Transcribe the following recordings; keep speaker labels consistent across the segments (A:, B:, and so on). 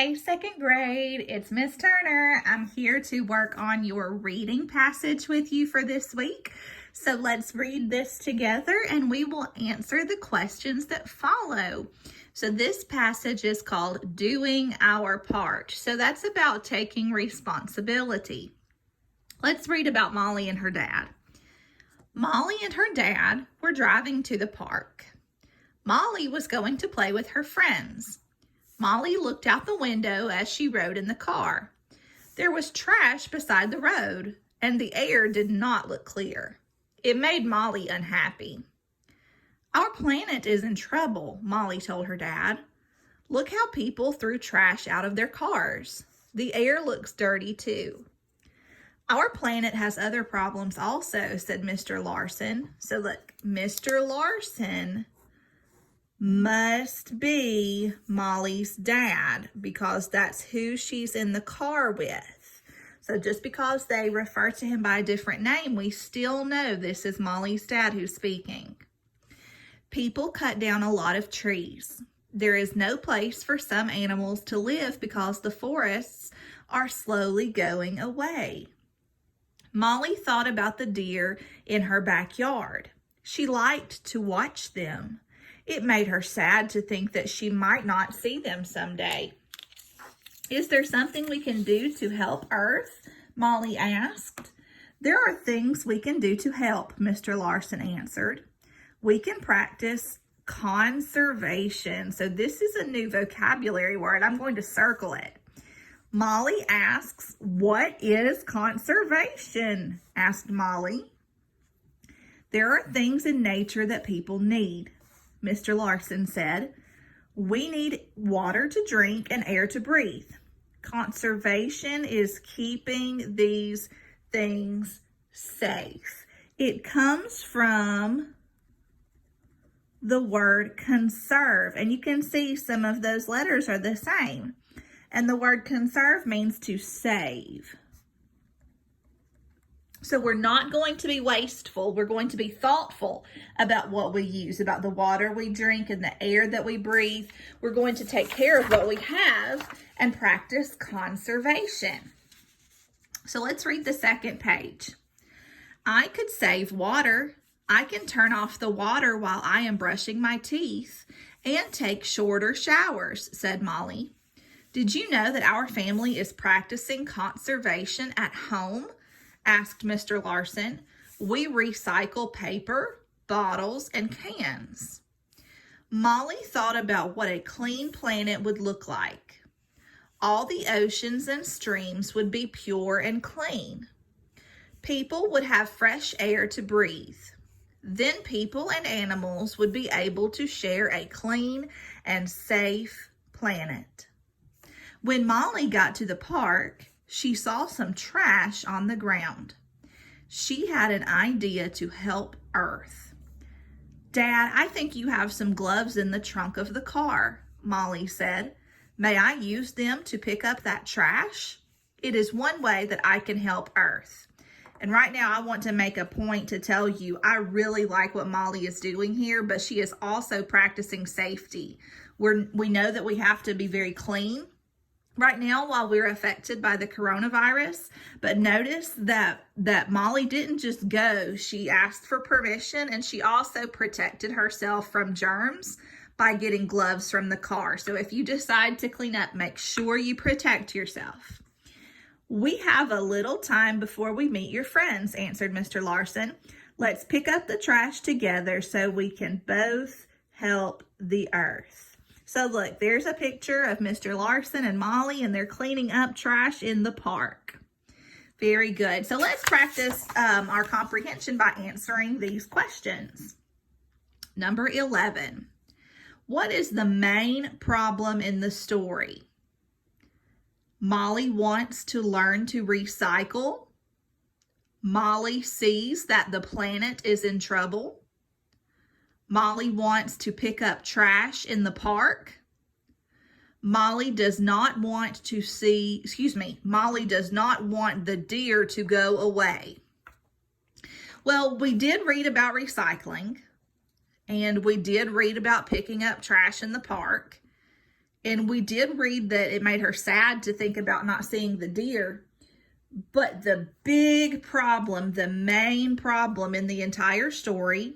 A: Hey, second grade, it's Miss Turner. I'm here to work on your reading passage with you for this week. So let's read this together and we will answer the questions that follow. So this passage is called Doing Our Part. So that's about taking responsibility. Let's read about Molly and her dad. Molly and her dad were driving to the park. Molly was going to play with her friends. Molly looked out the window as she rode in the car. There was trash beside the road, and the air did not look clear. It made Molly unhappy. Our planet is in trouble, Molly told her dad. Look how people threw trash out of their cars. The air looks dirty too. Our planet has other problems also, said Mr. Larson. So look, Mr. Larson must be Molly's dad because that's who she's in the car with. So just because they refer to him by a different name, we still know this is Molly's dad who's speaking. People cut down a lot of trees. There is no place for some animals to live because the forests are slowly going away. Molly thought about the deer in her backyard. She liked to watch them. It made her sad to think that she might not see them someday. Is there something we can do to help Earth? Molly asked. There are things we can do to help, Mr. Larson answered. We can practice conservation. So this is a new vocabulary word. I'm going to circle it. Molly asks, what is conservation? Asked Molly. There are things in nature that people need, Mr. Larson said. We need water to drink and air to breathe. Conservation is keeping these things safe. It comes from the word conserve, and you can see some of those letters are the same. And the word conserve means to save. So we're not going to be wasteful. We're going to be thoughtful about what we use, about the water we drink and the air that we breathe. We're going to take care of what we have and practice conservation. So let's read the second page. I could save water. I can turn off the water while I am brushing my teeth and take shorter showers, said Molly. Did you know that our family is practicing conservation at home? Asked Mr. Larson. We recycle paper, bottles, and cans. Molly thought about what a clean planet would look like. All the oceans and streams would be pure and clean. People would have fresh air to breathe. Then people and animals would be able to share a clean and safe planet. When Molly got to the park, she saw some trash on the ground. She had an idea to help Earth. Dad, I think you have some gloves in the trunk of the car, Molly said. May I use them to pick up that trash? It is one way that I can help Earth. And right now I want to make a point to tell you, I really like what Molly is doing here, but she is also practicing safety. We know that we have to be very clean right now while we're affected by the coronavirus, but notice that Molly didn't just go. She asked for permission and she also protected herself from germs by getting gloves from the car. So if you decide to clean up, make sure you protect yourself. We have a little time before we meet your friends, answered Mr. Larson. Let's pick up the trash together so we can both help the earth. So look, there's a picture of Mr. Larson and Molly, and they're cleaning up trash in the park. Very good. So let's practice our comprehension by answering these questions. Number 11. What is the main problem in the story? Molly wants to learn to recycle. Molly sees that the planet is in trouble. Molly wants to pick up trash in the park. Molly does not want Molly does not want the deer to go away. Well, we did read about recycling, and we did read about picking up trash in the park. And we did read that it made her sad to think about not seeing the deer. But the big problem, the main problem in the entire story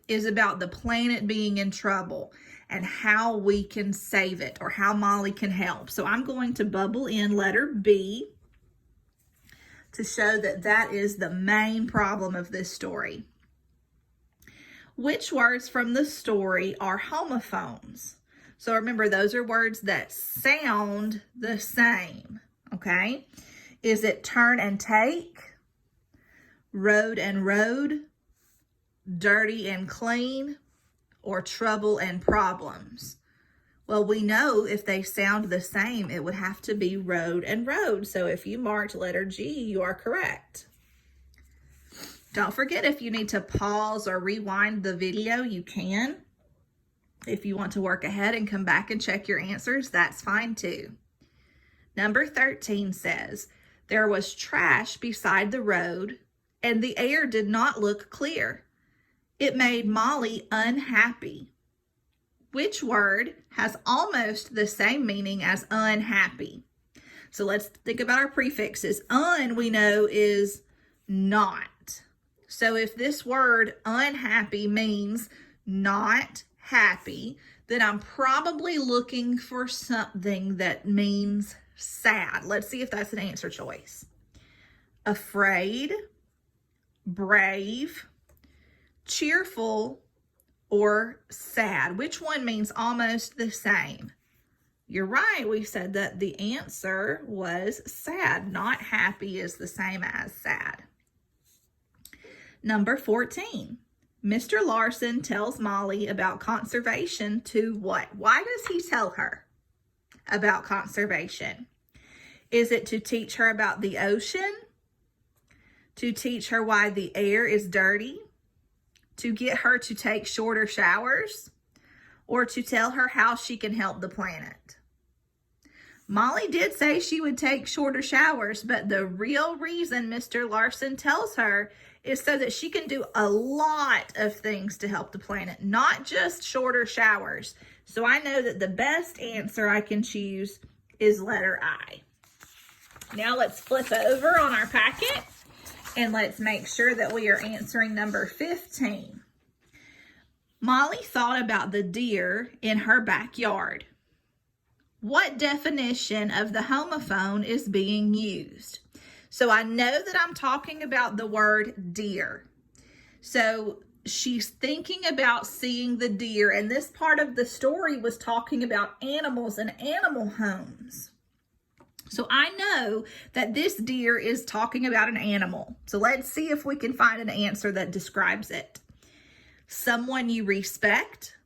A: is about the planet being in trouble and how we can save it, or how Molly can help. So I'm going to bubble in letter B to show that that is the main problem of this story. Which words from the story are homophones? So remember, those are words that sound the same, okay? Is it turn and take, road and road, dirty and clean, or trouble and problems? Well, we know if they sound the same, it would have to be road and road. So if you marked letter G, you are correct. Don't forget, if you need to pause or rewind the video, you can. If you want to work ahead and come back and check your answers, that's fine too. Number 13 says, there was trash beside the road and the air did not look clear. It made Molly unhappy. Which word has almost the same meaning as unhappy? So let's think about our prefixes. We know is not. So if this word unhappy means not happy, then I'm probably looking for something that means sad. Let's see if that's an answer choice. Afraid, brave, cheerful, or sad. Which one means almost the same? You're right. We said that the answer was sad. Not happy is the same as sad. Number 14. Mr. Larson tells Molly about conservation to what? Why does he tell her about conservation? Is it to teach her about the ocean? To teach her why the air is dirty? To get her to take shorter showers? Or to tell her how she can help the planet? Molly did say she would take shorter showers, but the real reason Mr. Larson tells her is so that she can do a lot of things to help the planet, not just shorter showers. So I know that the best answer I can choose is letter I. Now let's flip over on our packet and let's make sure that we are answering number 15. Molly thought about the deer in her backyard. What definition of the homophone is being used? So I know that I'm talking about the word deer. So she's thinking about seeing the deer, and this part of the story was talking about animals and animal homes. So I know that this deer is talking about an animal. So let's see if we can find an answer that describes it. Someone you respect,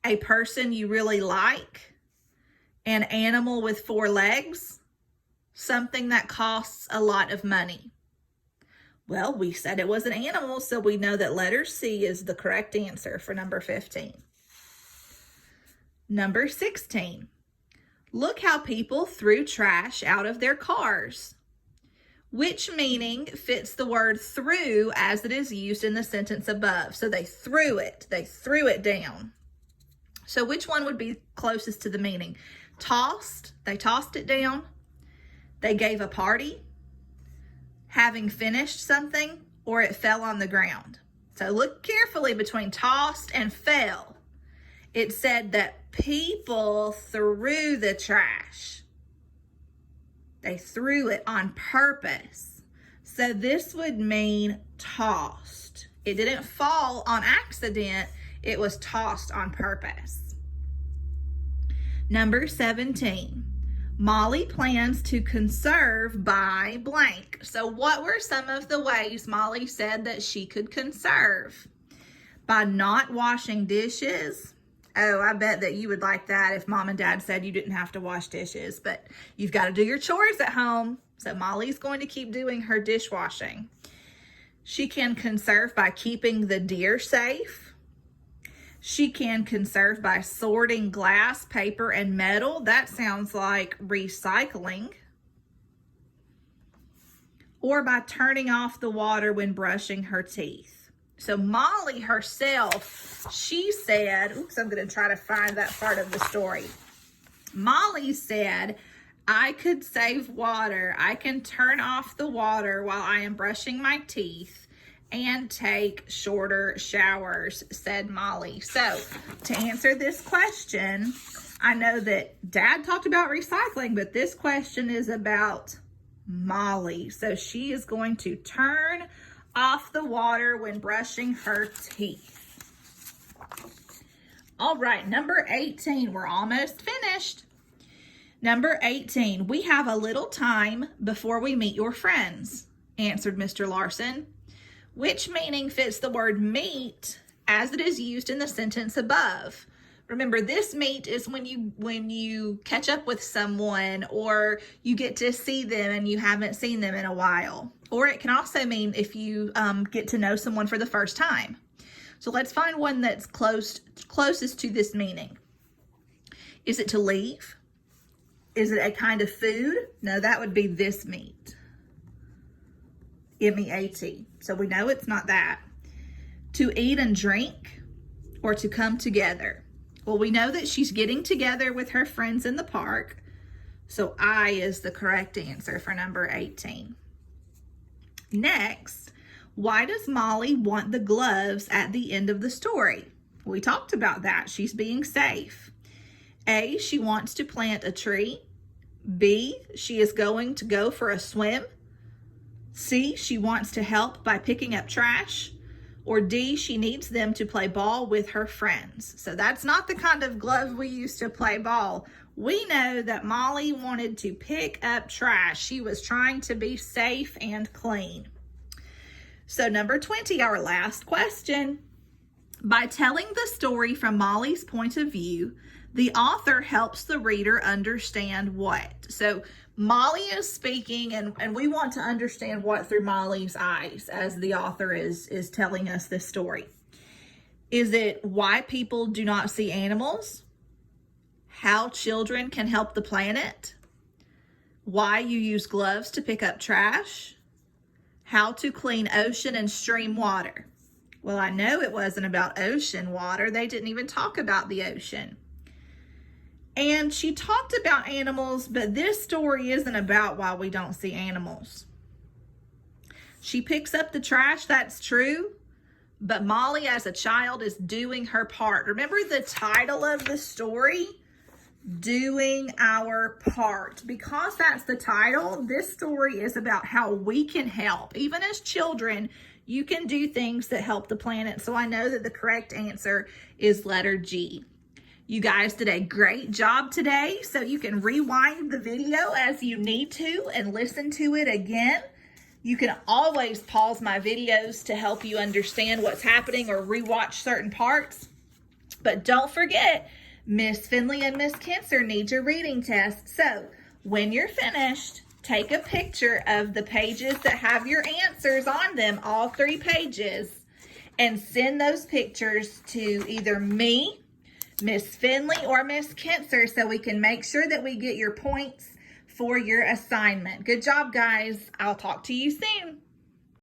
A: a person you really like, an animal with 4 legs, something that costs a lot of money. Well, we said it was an animal, so we know that letter C is the correct answer for number 15. Number 16. Look how people threw trash out of their cars. Which meaning fits the word threw as it is used in the sentence above? So they threw it down. So which one would be closest to the meaning? Tossed, they tossed it down. They gave a party, having finished something, or it fell on the ground. So look carefully between tossed and fell. It said that people threw the trash. They threw it on purpose. So this would mean tossed. It didn't fall on accident. It was tossed on purpose. Number 17. Molly plans to conserve by blank. So what were some of the ways Molly said that she could conserve? By not washing dishes. Oh, I bet that you would like that if mom and dad said you didn't have to wash dishes, but you've got to do your chores at home. So Molly's going to keep doing her dishwashing. She can conserve by keeping the deer safe. She can conserve by sorting glass, paper, and metal. That sounds like recycling. Or by turning off the water when brushing her teeth. So Molly herself, she said, oops, I'm going to try to find that part of the story. Molly said, I could save water. I can turn off the water while I am brushing my teeth and take shorter showers, said Molly. So to answer this question, I know that Dad talked about recycling, but this question is about Molly. So she is going to turn off the water when brushing her teeth. All right, number 18, we're almost finished. Number 18, we have a little time before we meet your friends, answered Mr. Larson. Which meaning fits the word meet as it is used in the sentence above? Remember, this meet is when you catch up with someone or you get to see them and you haven't seen them in a while. Or it can also mean if you get to know someone for the first time. So let's find one that's closest to this meaning. Is it to leave? Is it a kind of food? No, that would be this meet. M-E-A-T. So we know it's not that. To eat and drink or to come together? Well, we know that she's getting together with her friends in the park. So I is the correct answer for number 18. Next, why does Molly want the gloves at the end of the story? We talked about that. She's being safe. A, she wants to plant a tree. B, she is going to go for a swim. C, she wants to help by picking up trash. Or D, she needs them to play ball with her friends. So that's not the kind of glove we use to play ball. We know that Molly wanted to pick up trash. She was trying to be safe and clean. So number 20, our last question. By telling the story from Molly's point of view, the author helps the reader understand what? So Molly is speaking and we want to understand what through Molly's eyes as the author is telling us this story. Is it why people do not see animals? How children can help the planet? Why you use gloves to pick up trash? How to clean ocean and stream water? Well, I know it wasn't about ocean water. They didn't even talk about the ocean. And she talked about animals, but this story isn't about why we don't see animals. She picks up the trash, that's true, but Molly as a child is doing her part. Remember the title of the story? Doing our part. Because that's the title, this story is about how we can help. Even as children, you can do things that help the planet. So I know that the correct answer is letter G. You guys did a great job today, so you can rewind the video as you need to and listen to it again. You can always pause my videos to help you understand what's happening or rewatch certain parts. But don't forget, Miss Finley and Miss Kinser need your reading test. So when you're finished, take a picture of the pages that have your answers on them, all 3 pages, and send those pictures to either me, Miss Finley, or Miss Kinser so we can make sure that we get your points for your assignment. Good job, guys. I'll talk to you soon.